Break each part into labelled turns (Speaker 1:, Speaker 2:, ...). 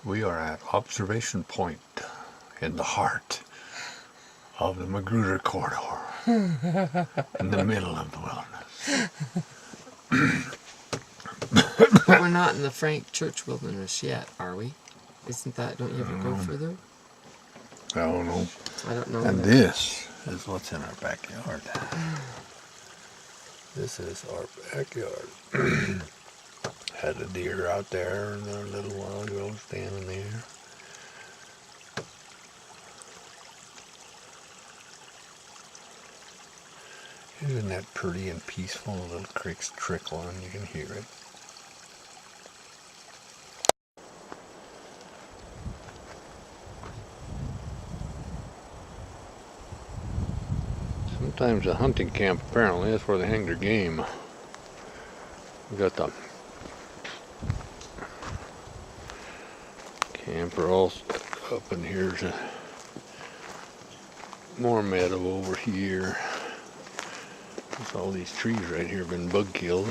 Speaker 1: We are at Observation Point in the heart of the McGruder Corridor in the middle of the wilderness.
Speaker 2: But we're not in the Frank Church Wilderness yet, are we? Isn't that, don't you ever go further?
Speaker 1: I don't know.
Speaker 2: I don't know.
Speaker 1: And this is what's in our backyard. This is our backyard. Had a deer out there a little while ago standing there. Isn't that pretty and peaceful? A little creek's trickling, you can hear it. Sometimes a hunting camp, apparently, that's where they hang their game. We got the camper all stuck up, and here's more meadow over here. There's all these trees right here have been bug killed.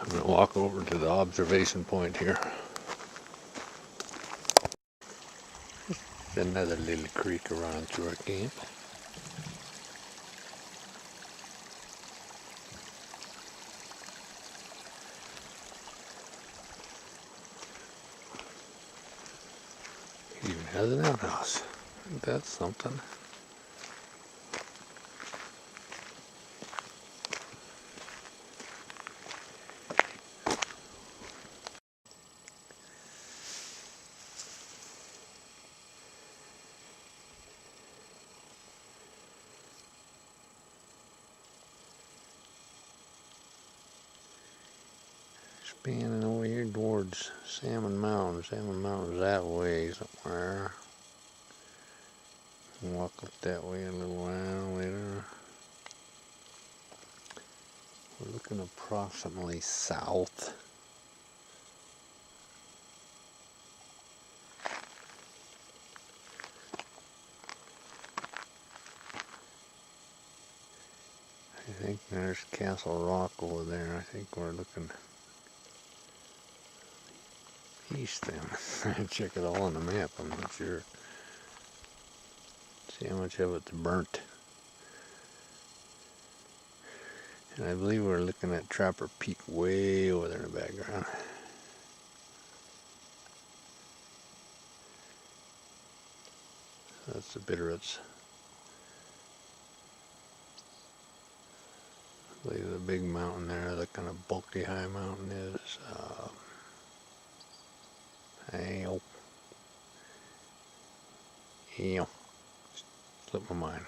Speaker 1: I'm going to walk over to the observation point here. There's another little creek around through our camp. Even has an outhouse. That's something. Spanning over here towards Salmon Mountain. Salmon Mountain's that way somewhere. Walk up that way a little while later. We're looking approximately south. I think there's Castle Rock over there. I think we're looking east then. Check it all on the map, I'm not sure. See how much of it's burnt. And I believe we're looking at Trapper Peak way over there in the background. That's the Bitterroots. I believe the big mountain there, the kind of bulky high mountain is slipped my mind.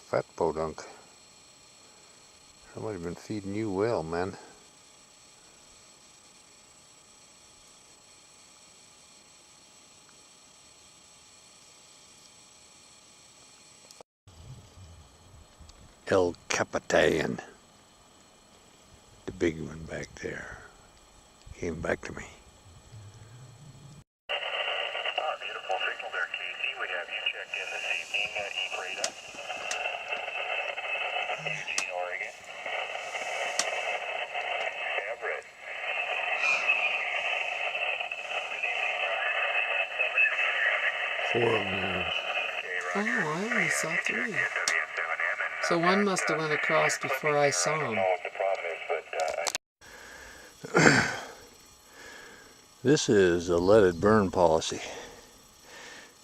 Speaker 1: Fat podunk. Somebody's been feeding you well, man. El Capitan. The big one back there. Came back to me.
Speaker 3: Beautiful signal there, Casey. We have you checked in this evening at Ebreda, Eugene, Oregon. Everett. Good evening.
Speaker 1: 4 of them.
Speaker 2: Oh, I only saw 3. So one must have went across before I saw him.
Speaker 1: This is a let it burn policy.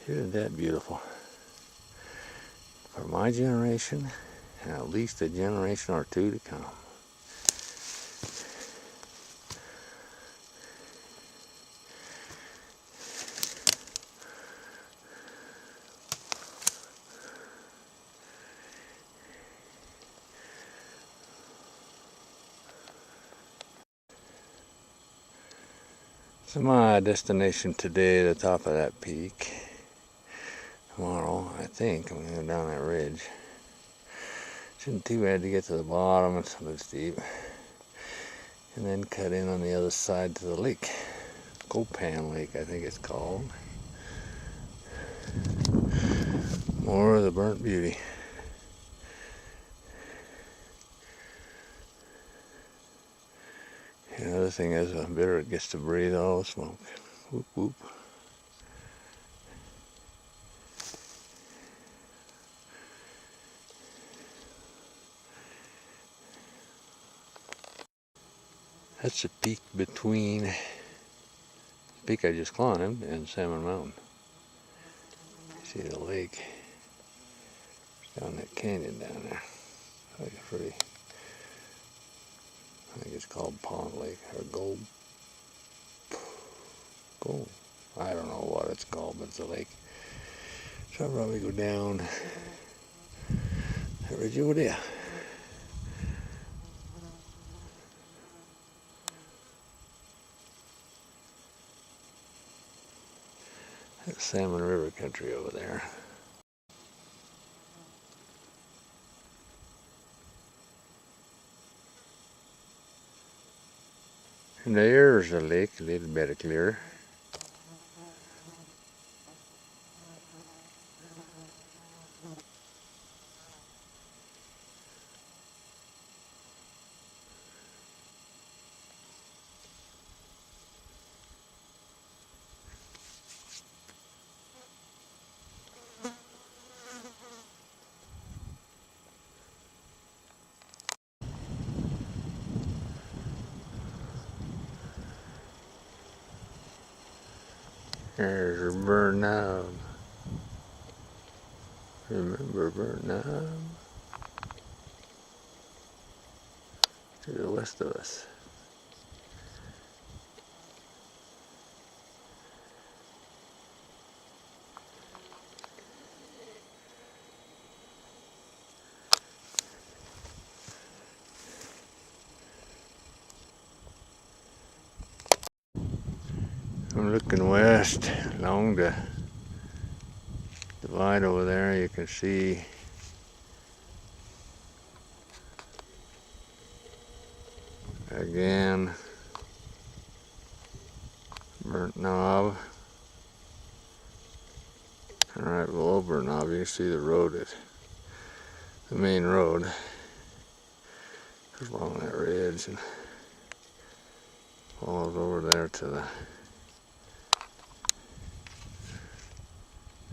Speaker 1: Isn't that beautiful? For my generation, and at least a generation or two to come. So my destination today, the top of that peak. Tomorrow, I think, I'm going to go down that ridge. Shouldn't too bad to get to the bottom, it's a little steep. And then cut in on the other side to the lake. Copan Lake, I think it's called. More of the burnt beauty. The other thing is, the bitter it gets to breathe all the smoke. Whoop whoop. That's the peak between the peak I just climbed and Salmon Mountain. See the lake down that canyon down there. Like a pretty, I think it's called Pond Lake or Gold. I don't know what it's called, but it's a lake. So I'll probably go down that ridge over there. That's Salmon River country over there. And there's a lake, a little bit clearer. There's Burnham. Remember Burnham? To the west of us. I'm looking west along the divide over there. You can see again Burnt Knob. And right below Burnt Knob you can see the road, the main road. Goes along that ridge and follows over there to the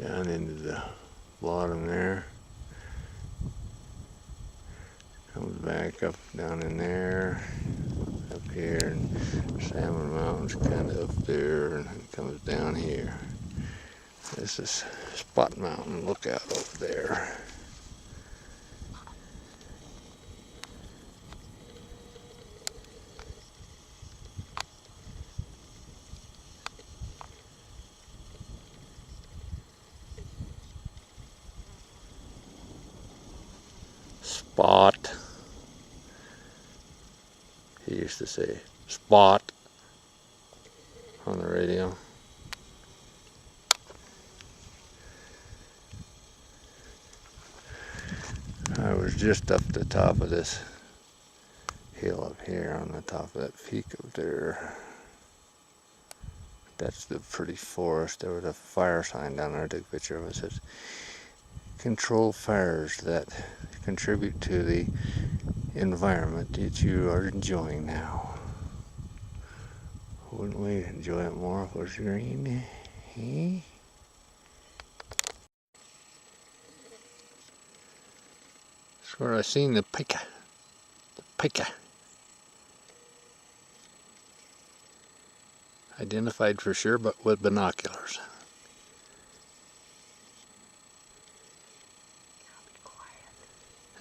Speaker 1: down into the bottom there. Comes back up down in there, up here, and Salmon Mountain's kind of up there, and it comes down here. This is Spot Mountain lookout over there. Spot. He used to say Spot on the radio. I was just up the top of this hill up here on the top of that peak up there. That's the pretty forest. There was a fire sign down there I took a picture of. It says, control fires that contribute to the environment that you are enjoying now. Wouldn't we enjoy it more if it was green? Eh? That's where I seen the pika. The pika. Identified for sure, but with binoculars.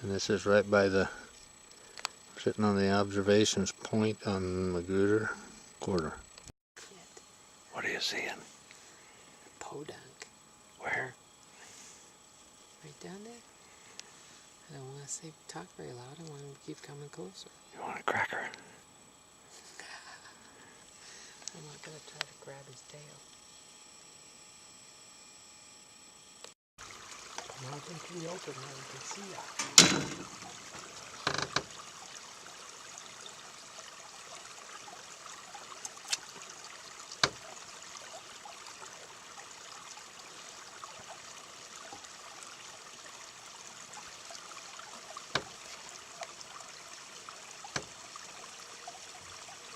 Speaker 1: And this is right by the, sitting on the observations point on McGruder Corridor. What are you seeing?
Speaker 2: Podunk.
Speaker 1: Where?
Speaker 2: Right down there. I don't want to say talk very loud. I want him to keep coming closer.
Speaker 1: You want a cracker?
Speaker 2: I'm not gonna try to grab his tail. Nothing to the open now, you can see that.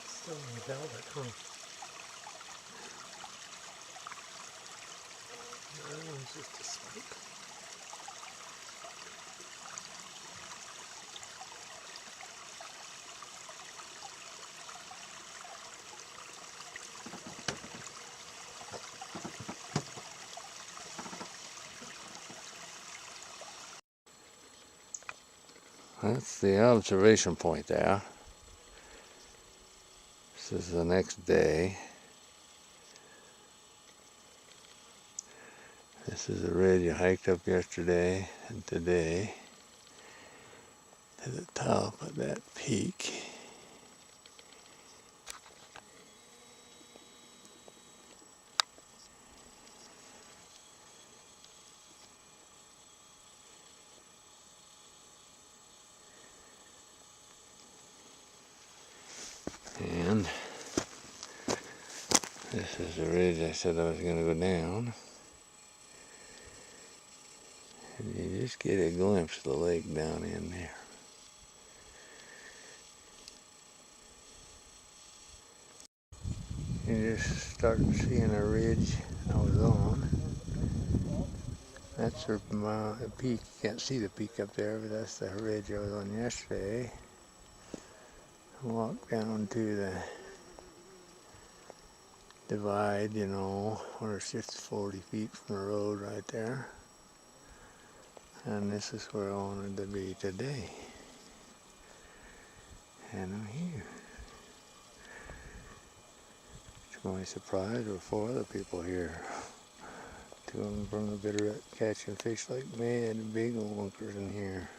Speaker 2: Still in velvet, huh? The other one's just a spike.
Speaker 1: That's the observation point there. This is the next day. This is the ridge I hiked up yesterday and today to the top of that peak. And this is the ridge I said I was going to go down. And you just get a glimpse of the lake down in there. You just start seeing a ridge I was on. That's the peak. You can't see the peak up there, but that's the ridge I was on yesterday. Walk down to the divide, you know, where it's just 40 feet from the road right there. And this is where I wanted to be today. And I'm here. To my surprise, there were 4 other people here. 2 of them from the Bitterroot catching fish like mad, big old bunkers in here.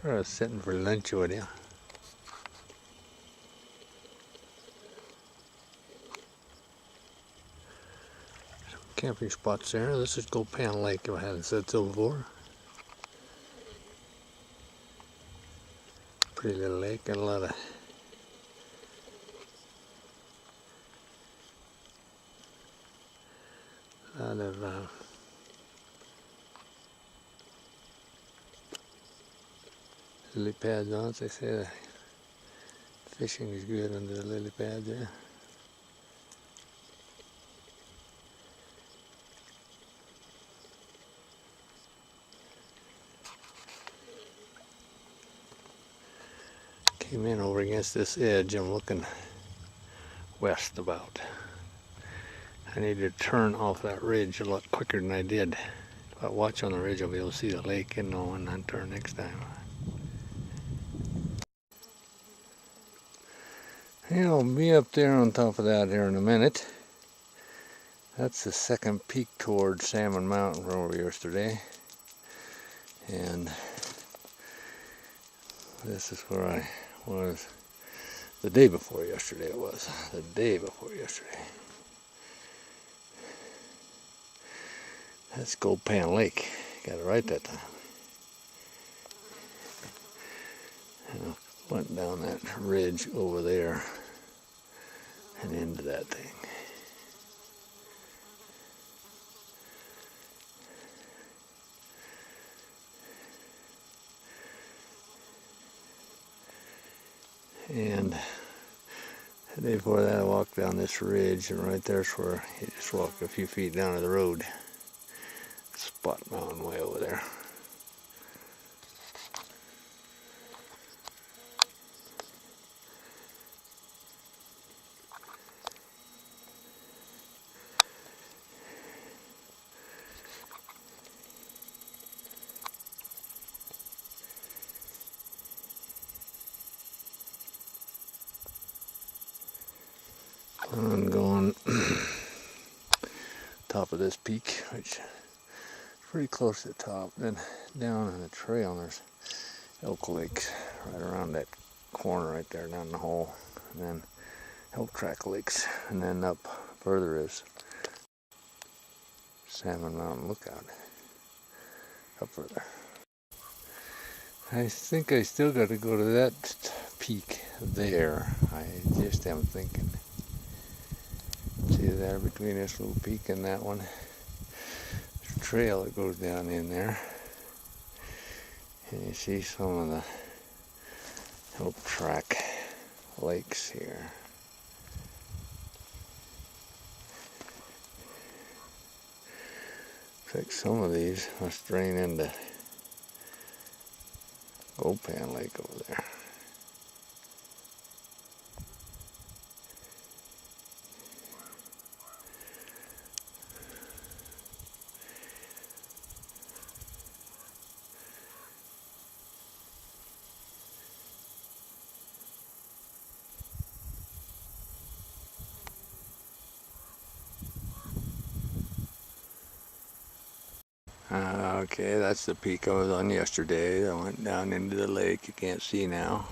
Speaker 1: Sort of sitting for lunch with you. Some camping spots there. This is Gold Pan Lake, if I hadn't said so before. Pretty little lake, got a lot of lily pads on it. They say the fishing is good under the lily pads there. Came in over against this edge. I'm looking west about. I need to turn off that ridge a lot quicker than I did. If I watch on the ridge, I'll be able to see the lake and know when I turn next time. Yeah, I'll be up there on top of that here in a minute. That's the second peak towards Salmon Mountain from over yesterday. And this is where I was the day before yesterday. It was the day before yesterday. That's Gold Pan Lake. Got it right that time. And I went down that ridge over there and into that thing. And the day before that, I walked down this ridge, and right there's where you just walk a few feet down to the road. Spot Mountain way over there. I'm going top of this peak, which is pretty close to the top. Then down on the trail, there's elk lakes right around that corner right there down the hole, and then elk track lakes, and then up further is Salmon Mountain Lookout. Up further. I think I still got to go to that peak there. I just am thinking. See there between this little peak and that one? There's a trail that goes down in there. And you see some of the elk track lakes here. Looks like some of these must drain into Gold Pan Lake over there. Okay, that's the peak I was on yesterday. I went down into the lake. You can't see now.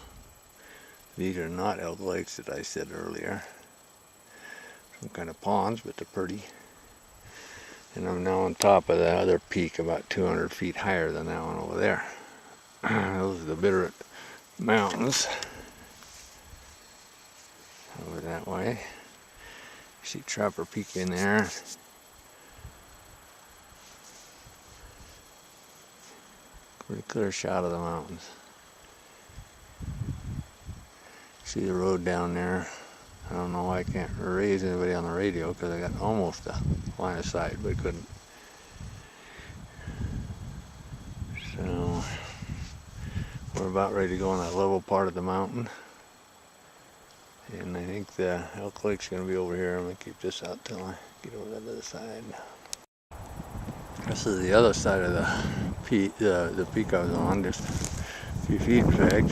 Speaker 1: These are not elk lakes that I said earlier. Some kind of ponds, but they're pretty. And I'm now on top of the other peak, about 200 feet higher than that one over there. Those are the Bitterroot Mountains. Over that way. You see Trapper Peak in there. Pretty clear shot of the mountains. See the road down there. I don't know why I can't raise anybody on the radio because I got almost a line of sight, but couldn't. So we're about ready to go on that level part of the mountain. And I think the elk lake's going to be over here. I'm going to keep this out till I get over to the other side. This is the other side of the peak I was on, just a few feet in fact.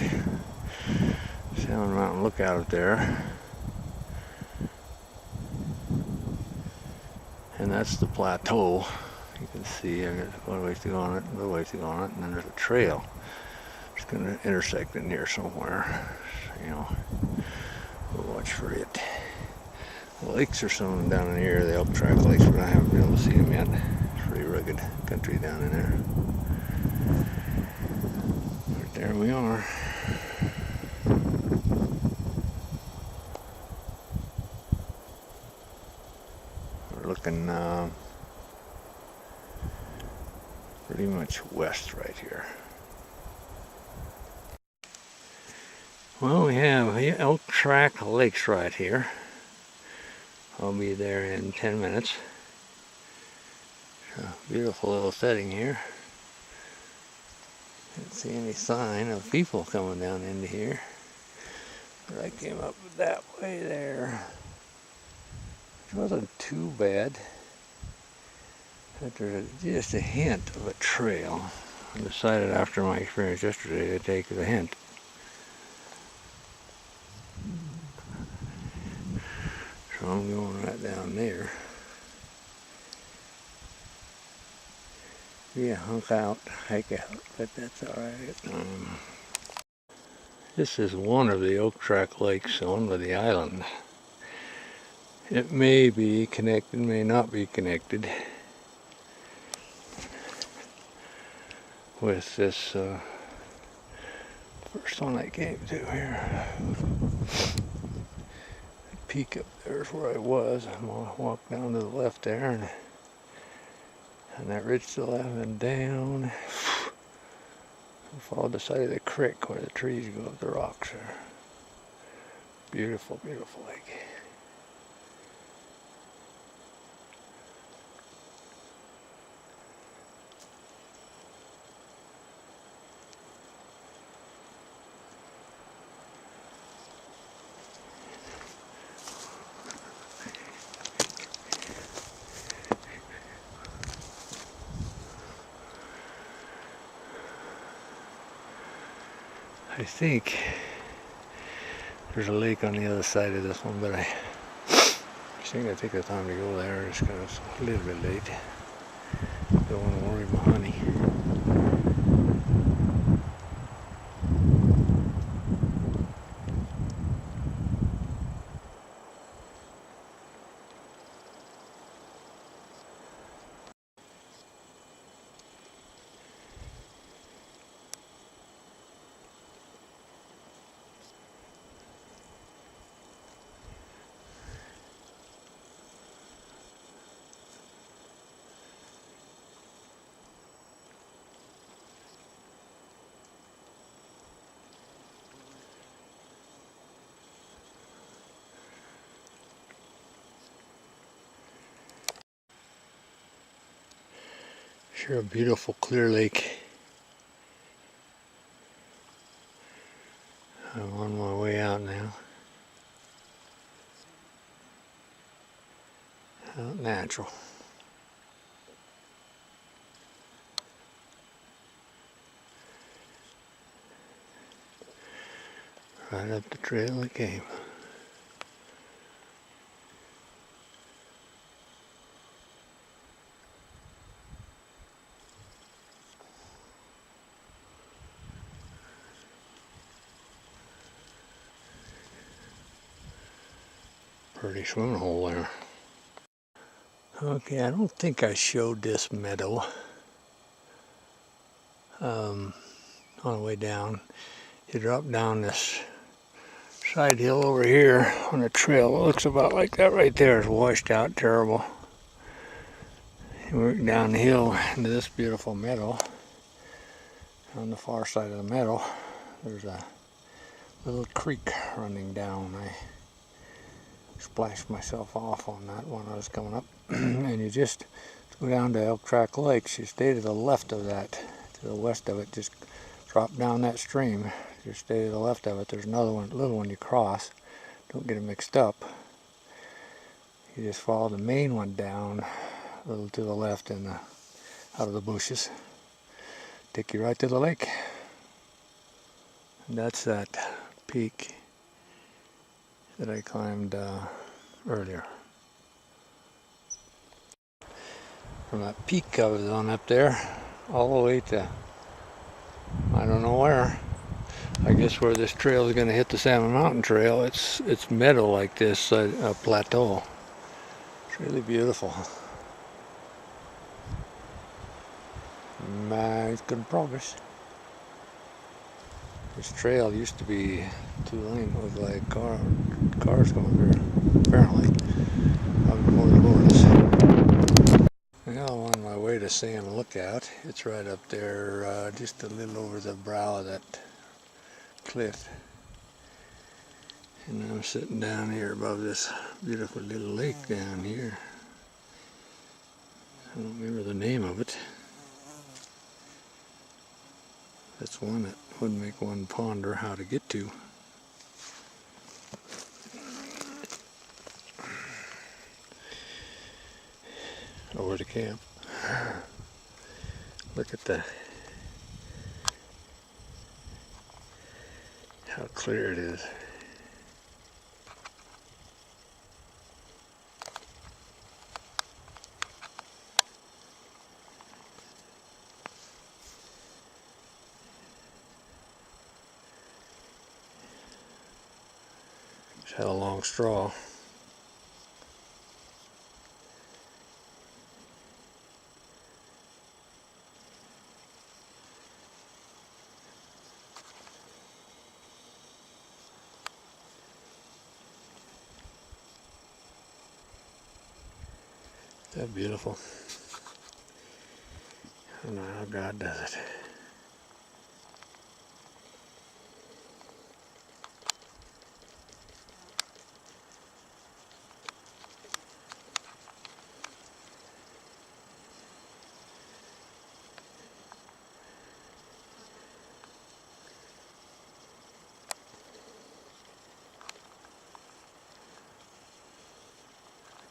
Speaker 1: Salmon Mountain Lookout up there. And that's the plateau. You can see I got one ways to go on it, another ways to go on it, and then there's a trail. It's going to intersect in here somewhere. So, you know, we'll watch for it. The lakes are some of them down in here, the elk track lakes, but I haven't been able to see them yet. It's pretty rugged country down in there. But there we are. We're looking pretty much west right here. Well, we have elk track lakes right here. I'll be there in 10 minutes. Beautiful little setting here. Didn't see any sign of people coming down into here. But I came up that way there. It wasn't too bad. But there's just a hint of a trail. I decided after my experience yesterday to take the hint. I'm going right down there. Yeah, hike out, but that's alright. This is one of the Oak Track lakes on the island. It may be connected, may not be connected with this first one I came to here. The peak up there is where I was. I'm gonna walk down to the left there and that ridge to the left and down. Follow the side of the creek where the trees go up the rocks there. Beautiful, beautiful lake. I think there's a lake on the other side of this one, but I think I take the time to go there just because it's a little bit late. Don't want to worry about honey. Sure, a beautiful clear lake. I'm on my way out now. Out natural. Right up the trail I came. Pretty swimming hole there. Okay, I don't think I showed this meadow on the way down. You drop down this side hill over here on a trail. It looks about like that right there. It's washed out terrible. You work down the hill into this beautiful meadow. On the far side of the meadow, there's a little creek running down. I splashed myself off on that when I was coming up. And you just go down to Elk Track Lakes. You stay to the left of that, to the west of it. Just drop down that stream. Just stay to the left of it. There's another one, little one you cross. Don't get it mixed up. You just follow the main one down a little to the left and out of the bushes. Take you right to the lake. And that's that peak that I climbed earlier. From that peak I was on up there, all the way to, I don't know where. I guess where this trail is going to hit the Salmon Mountain trail. It's meadow like this, a plateau. It's really beautiful. It's good progress. This trail used to be 2 lane with like cars going through, apparently. Probably more glorious. Now I'm on my way to Salmon Lookout. It's right up there, just a little over the brow of that cliff. And I'm sitting down here above this beautiful little lake down here. I don't remember the name of it. That's one that would make one ponder how to get to. Over to camp. Look at how clear it is. Had a long straw. Isn't that beautiful? I don't know how God does it.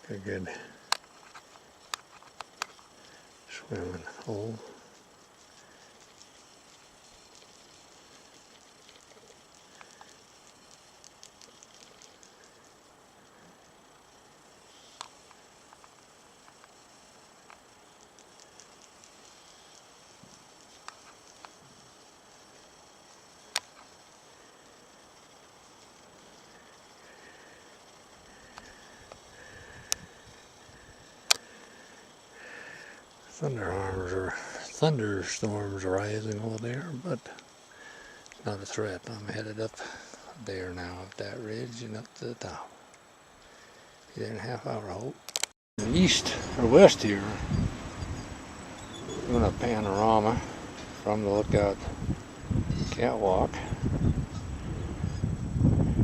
Speaker 1: A good swimming hole. Thunderstorms are rising over there, but it's not a threat. I'm headed up there now, up that ridge and up to the top. Be there in a half hour, I hope. East or west here, doing a panorama from the lookout catwalk.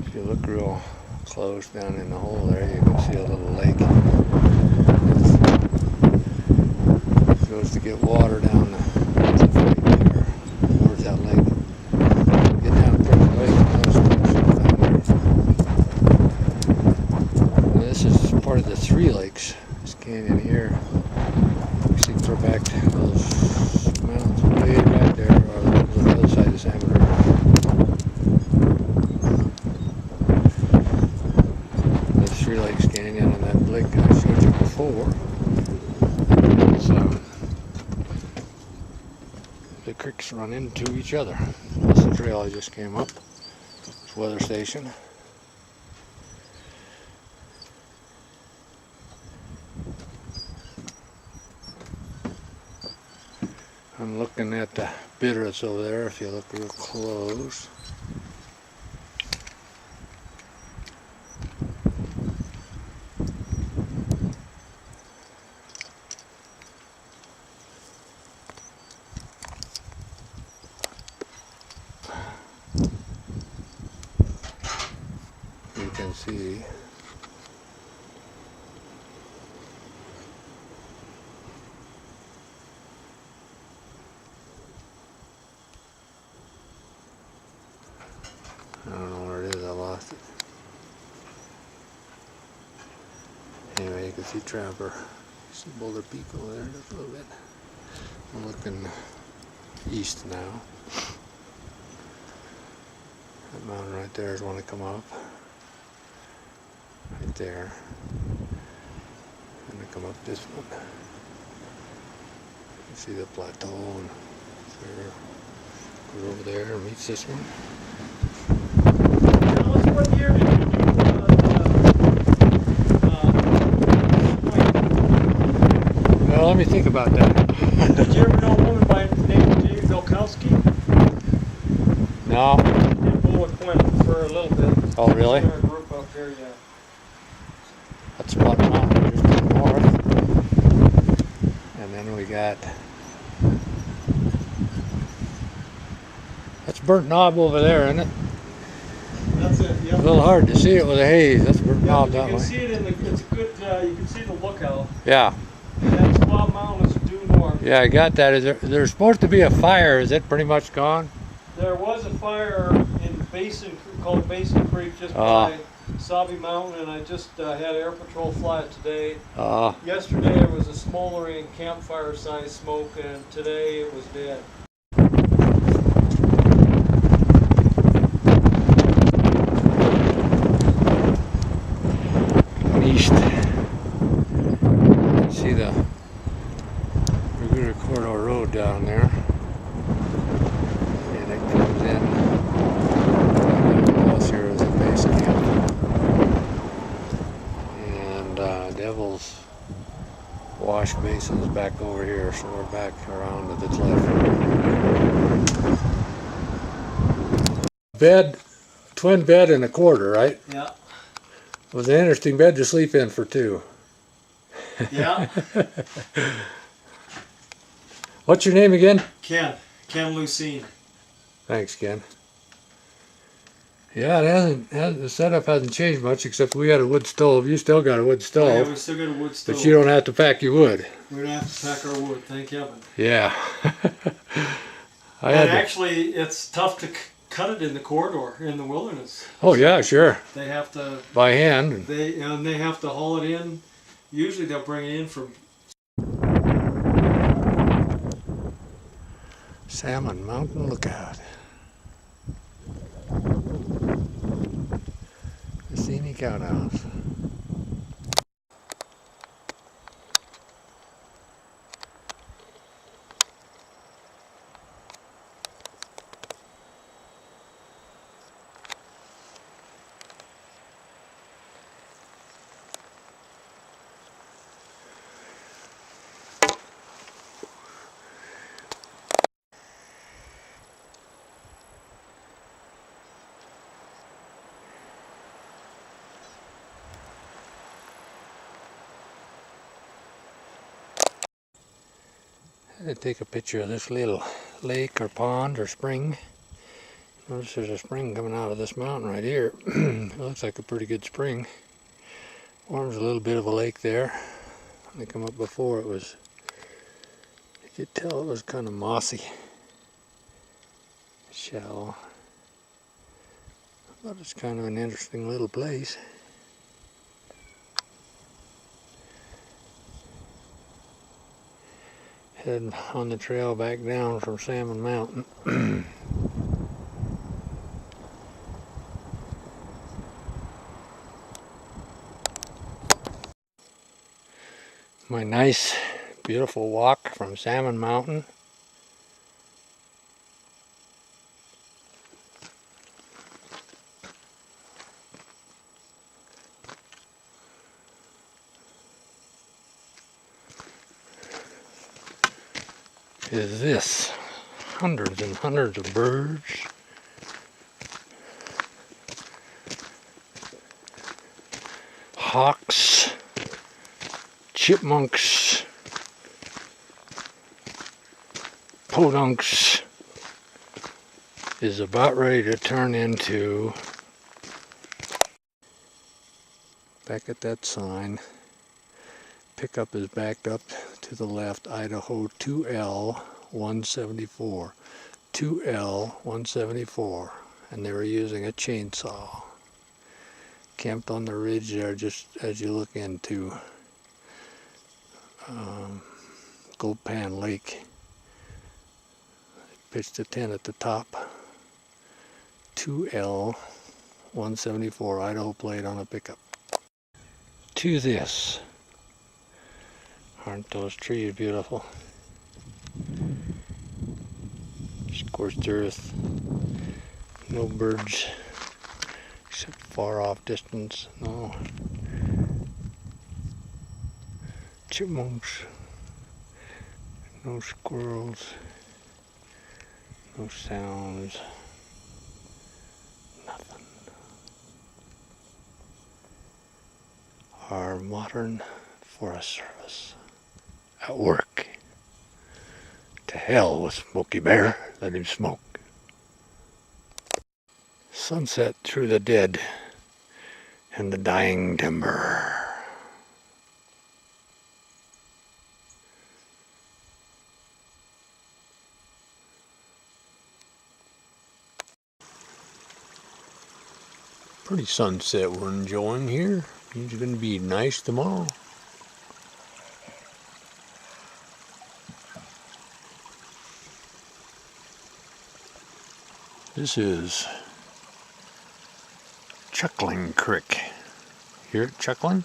Speaker 1: If you look real close down in the hole there, you can see a little lake. It goes to get water down the right there towards that lake. Get down to the lake, this is part of the Three Lakes. This canyon here. You see throw back to those mountains way back there, or the other side of the Salmon River. The Three Lakes Canyon and that lake I showed you before. So the creeks run into each other. That's the trail I just came up. It's weather station. I'm looking at the bitterroots over there if you look real close. You can see I don't know where it is, I lost it. Anyway, you can see Trapper. You see Boulder Peak over there just a little bit. I'm looking east now. That mountain right there is one to come up. Right there. And to come up this one. You can see the plateau and there. Goes over there and meets this one.
Speaker 4: What year did you do
Speaker 1: Well, let me think about that.
Speaker 4: Did you ever know a woman by the name of Dave Belkowski?
Speaker 1: No.
Speaker 4: In Boulder Quinn for a little bit.
Speaker 1: Oh, really?
Speaker 4: Our group up here, yeah.
Speaker 1: That's Blood Mountain just to the north. And then we got... That's Burnt Knob over there, isn't it?
Speaker 4: That's it, yeah.
Speaker 1: A little hard to see it with a haze. That's Burnt Knob
Speaker 4: You
Speaker 1: that
Speaker 4: can
Speaker 1: way.
Speaker 4: see it in the, it's a good, you can see the lookout.
Speaker 1: Yeah.
Speaker 4: And that's Blood Mountain is due north.
Speaker 1: Yeah, I got that. There's supposed to be a fire. Is it pretty much gone?
Speaker 4: There was a fire in Basin, called Basin Creek, just by Sabi Mountain, and I just had Air Patrol fly it today. Yesterday it was a smoldering campfire-sized smoke, and today it was dead.
Speaker 1: East. See the McGruder Corridor road down there. And it comes in. Else here is a base camp. wash basin's back over here, so we're back around to the cliff. Bed, twin bed and a quarter, right?
Speaker 4: Yeah.
Speaker 1: It was an interesting bed to sleep in for two.
Speaker 4: Yeah.
Speaker 1: What's your name again?
Speaker 4: Ken Lucene.
Speaker 1: Thanks, Ken. Yeah, the setup hasn't changed much, except we got a wood stove. You still got a wood stove.
Speaker 4: Oh, yeah, we still got a wood stove.
Speaker 1: But you don't have to pack your wood.
Speaker 4: We don't have to pack our wood, thank heaven.
Speaker 1: Yeah.
Speaker 4: Actually, it's tough to cut it in the corridor, in the wilderness.
Speaker 1: Oh yeah, sure.
Speaker 4: They have to
Speaker 1: by hand.
Speaker 4: They have to haul it in. Usually they'll bring it in from
Speaker 1: Salmon Mountain Lookout. The scenic outhouse. I take a picture of this little lake or pond or spring. Notice there's a spring coming out of this mountain right here. It looks like a pretty good spring. Forms a little bit of a lake there. When I come up before, it was, you could tell it was kind of mossy, shallow. But it's kind of an interesting little place. Heading on the trail back down from Salmon Mountain. My nice, beautiful walk from Salmon Mountain. Is this. Hundreds and hundreds of birds. Hawks. Chipmunks. Podunks is about ready to turn into, back at that sign, pickup is backed up to the left, Idaho 2L 174. 2L 174, and they were using a chainsaw. Camped on the ridge there just as you look into Gold Pan Lake. Pitched a tent at the top. 2L 174 Idaho plate on a pickup. To this. Aren't those trees beautiful? Scorched earth. No birds except far off distance. No. Chipmunks. No squirrels. No sounds. Nothing. Our modern Forest Service at work. To hell with Smokey Bear. Let him smoke. Sunset through the dead and the dying timber. Pretty sunset we're enjoying here. It's going to be nice tomorrow. This is Chuckling Creek. Hear it chuckling?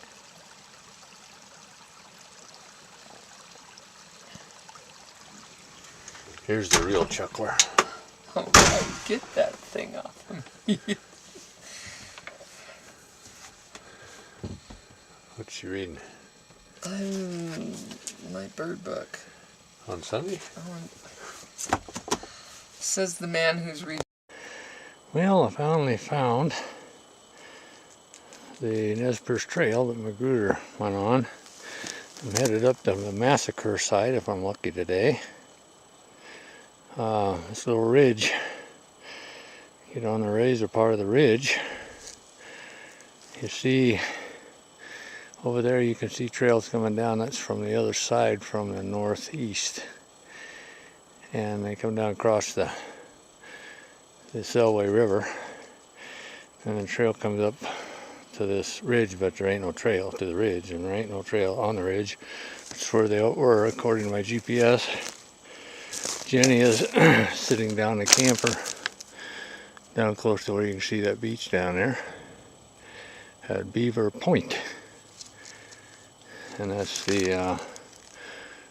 Speaker 1: Here's the real chuckler.
Speaker 2: Oh God, get that thing off of me.
Speaker 1: What's she reading?
Speaker 2: bird book.
Speaker 1: On Sunday?
Speaker 2: Says the man who's reading.
Speaker 1: Well, I finally found the Nez Perce Trail that McGruder went on. I'm headed up to the Massacre site if I'm lucky today. This little ridge, get on the razor part of the ridge. You see over there, you can see trails coming down. That's from the other side, from the northeast. And they come down across the Selway River. And the trail comes up to this ridge, but there ain't no trail to the ridge, and there ain't no trail on the ridge. That's where they were, according to my GPS. Jenny is sitting down in a camper down close to where you can see that beach down there at Beaver Point. And that's the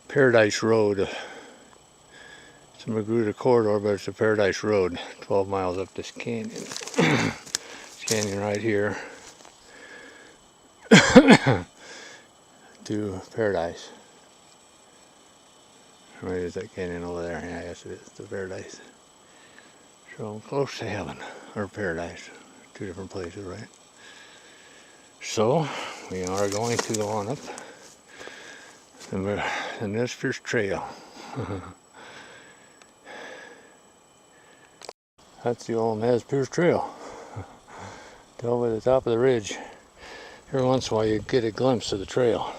Speaker 1: Paradise Road. It's a McGruder Corridor, but it's a Paradise Road, 12 miles up this canyon. This canyon right here to Paradise. Or maybe it's that canyon over there. Yeah, yes it is, the Paradise. So I'm close to heaven, or Paradise. Two different places, right? So, we are going to go on up the Nez Perce Trail. That's the old Nez Perce Trail. Over the top of the ridge. Every once in a while you get a glimpse of the trail.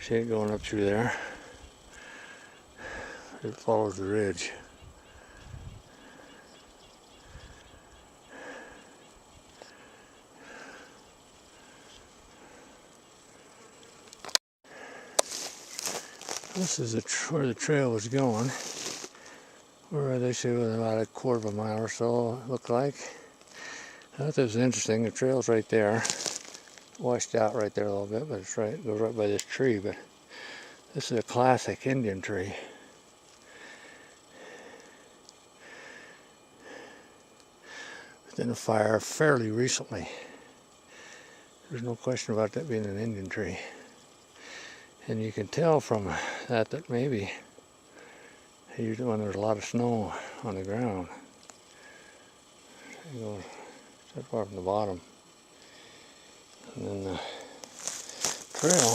Speaker 1: See it going up through there. It follows the ridge. This is where the trail was going. Where they say it was about a quarter of a mile or so, it looked like. I thought that was interesting. The trail's right there. Washed out right there a little bit, but it's right, it goes right by this tree. But this is a classic Indian tree. It's been a fire fairly recently. There's no question about that being an Indian tree. And you can tell from that maybe usually when there's a lot of snow on the ground, it goes that far from the bottom. And then the trail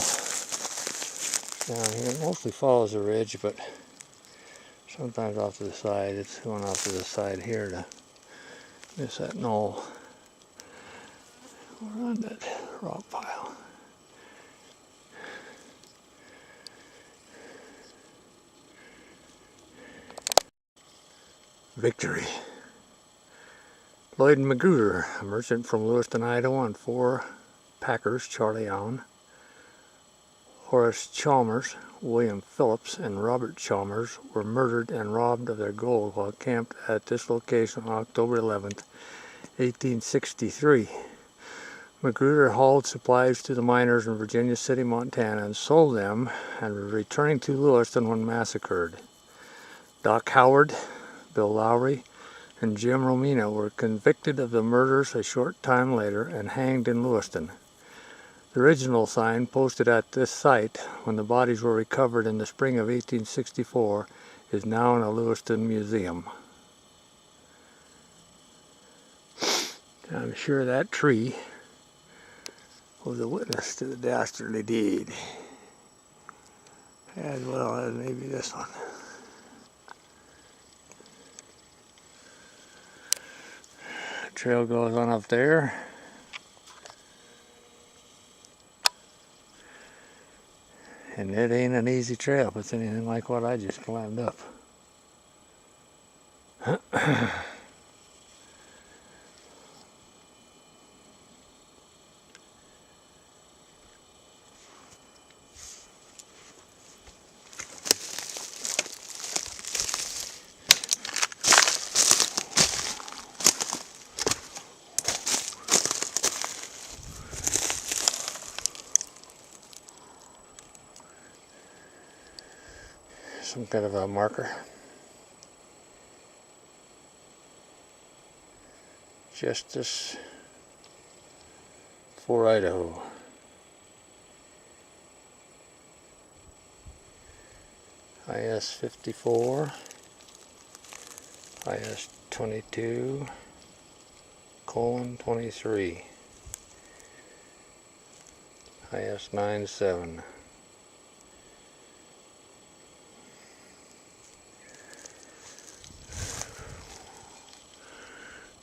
Speaker 1: down here mostly follows the ridge, but sometimes off to the side. It's going off to the side here to miss that knoll. We're on that rock pile. Victory. Lloyd McGruder, a merchant from Lewiston, Idaho, and 4 packers, Charlie Allen, Horace Chalmers, William Phillips, and Robert Chalmers, were murdered and robbed of their gold while camped at this location on October 11th, 1863. McGruder hauled supplies to the miners in Virginia City, Montana, and sold them, and was returning to Lewiston when massacred. Doc Howard, Bill Lowry, and Jim Romina were convicted of the murders a short time later and hanged in Lewiston. The original sign posted at this site when the bodies were recovered in the spring of 1864 is now in a Lewiston museum. I'm sure that tree was a witness to the dastardly deed, as well as maybe this one. Trail goes on up there. And it ain't an easy trail if it's anything like what I just climbed up. Some kind of a marker. Justice for Idaho. IS 54, IS 22, colon 23, IS 97.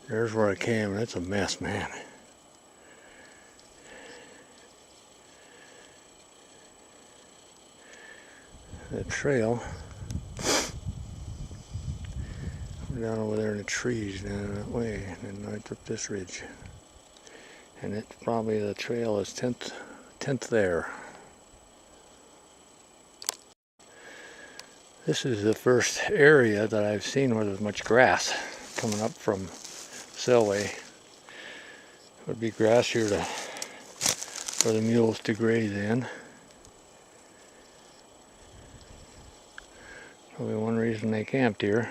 Speaker 1: There's where I came. That's a mess, man. The trail down over there in the trees down that way, and then I took this ridge, and it's probably the trail is 10th there. This is the first area that I've seen where there's much grass coming up from Selway. Would be grass here for the mules to graze in. Probably one reason they camped here.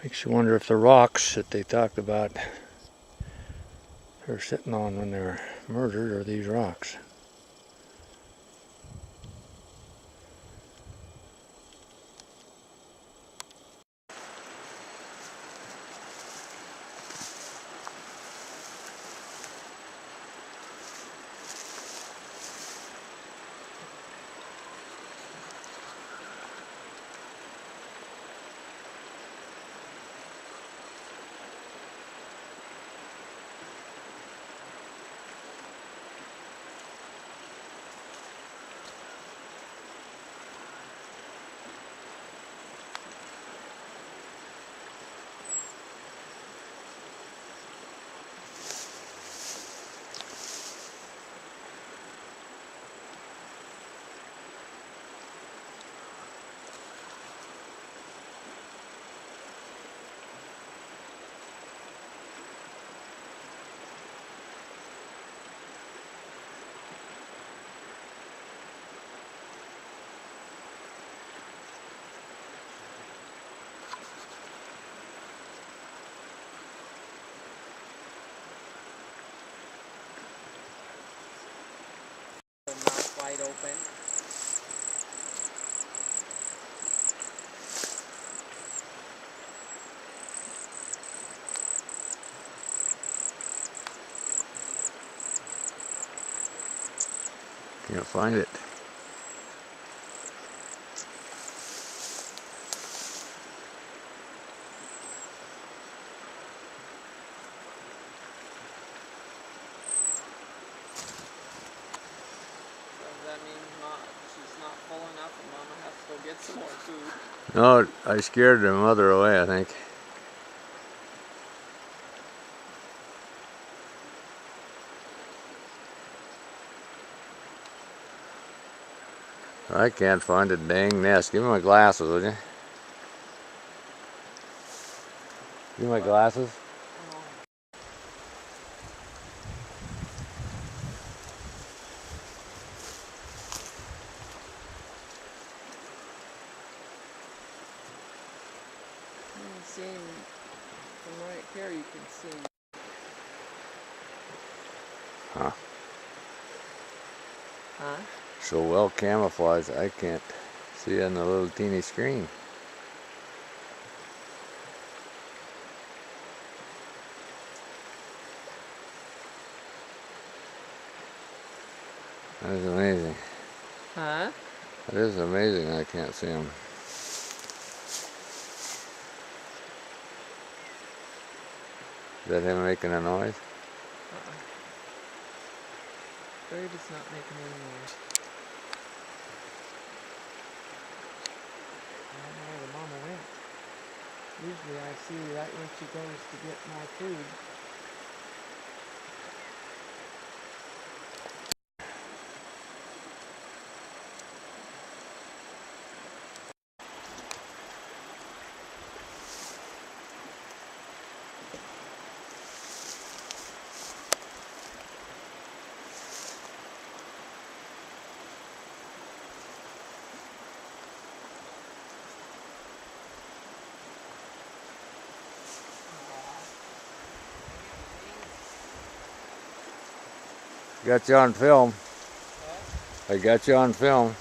Speaker 1: Makes you wonder if the rocks that they talked about they're sitting on when they were murdered are these rocks.
Speaker 2: Mouth wide open.
Speaker 1: Can't find it.
Speaker 2: That means she's not full enough and Mama has to go get some more food.
Speaker 1: No, I scared the mother away, I think. I can't find a dang nest. Give me my glasses, would you? Give me my glasses.
Speaker 2: From right here you can see.
Speaker 1: Huh.
Speaker 2: Huh?
Speaker 1: So well camouflaged, I can't see it on the little teeny screen. That is amazing.
Speaker 2: Huh?
Speaker 1: That is amazing. I can't see them. Is that him making a noise?
Speaker 2: Bird is not making any noise. I don't know where the mama went. Usually I see right where she goes to get more food.
Speaker 1: Got you on film. I got you on film.